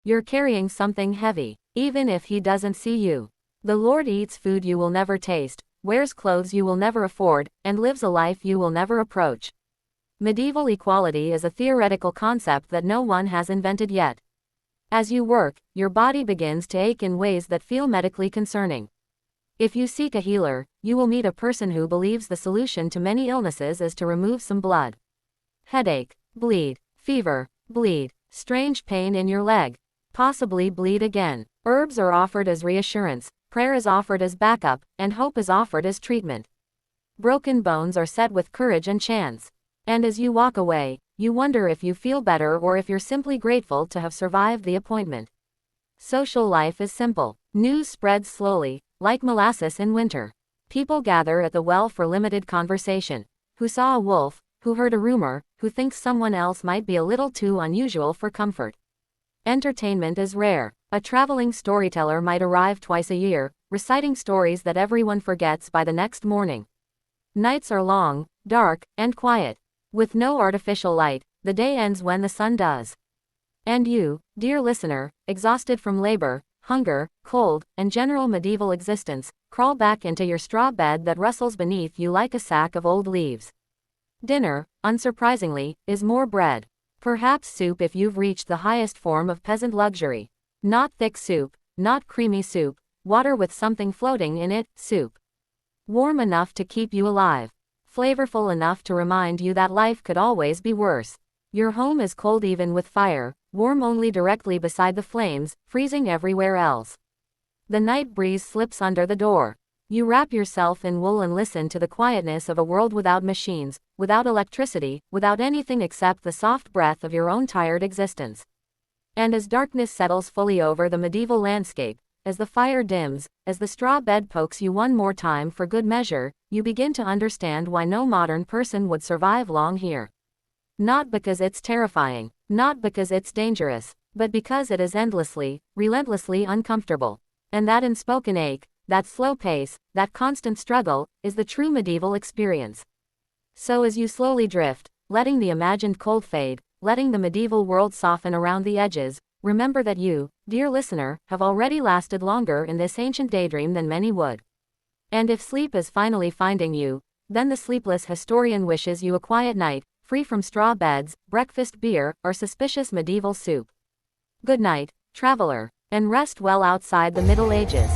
You're carrying something heavy, even if he doesn't see you. The Lord eats food you will never taste, wears clothes you will never afford, and lives a life you will never approach. Medieval equality is a theoretical concept that no one has invented yet. As you work, your body begins to ache in ways that feel medically concerning. If you seek a healer, you will meet a person who believes the solution to many illnesses is to remove some blood. Headache, bleed, fever, bleed, strange pain in your leg, possibly bleed again. Herbs are offered as reassurance, prayer is offered as backup, and hope is offered as treatment. Broken bones are set with courage and chance. And as you walk away, you wonder if you feel better or if you're simply grateful to have survived the appointment. Social life is simple. News spreads slowly, like molasses in winter. People gather at the well for limited conversation. Who saw a wolf, who heard a rumor, who thinks someone else might be a little too unusual for comfort. Entertainment is rare. A traveling storyteller might arrive twice a year, reciting stories that everyone forgets by the next morning. Nights are long, dark, and quiet. With no artificial light, the day ends when the sun does. And you, dear listener, exhausted from labor, hunger, cold, and general medieval existence, crawl back into your straw bed that rustles beneath you like a sack of old leaves. Dinner, unsurprisingly, is more bread. Perhaps soup if you've reached the highest form of peasant luxury. Not thick soup, not creamy soup, water with something floating in it, soup. Warm enough to keep you alive. Flavorful enough to remind you that life could always be worse. Your home is cold even with fire, warm only directly beside the flames, freezing everywhere else. The night breeze slips under the door. You wrap yourself in wool and listen to the quietness of a world without machines, without electricity, without anything except the soft breath of your own tired existence. And as darkness settles fully over the medieval landscape, as the fire dims, as the straw bed pokes you one more time for good measure, you begin to understand why no modern person would survive long here. Not because it's terrifying, not because it's dangerous, but because it is endlessly, relentlessly uncomfortable. And that unspoken ache, that slow pace, that constant struggle, is the true medieval experience. So as you slowly drift, letting the imagined cold fade, letting the medieval world soften around the edges, remember that you, dear listener, have already lasted longer in this ancient daydream than many would. And if sleep is finally finding you, then the sleepless historian wishes you a quiet night, free from straw beds, breakfast beer, or suspicious medieval soup. Good night, traveler, and rest well outside the Middle Ages.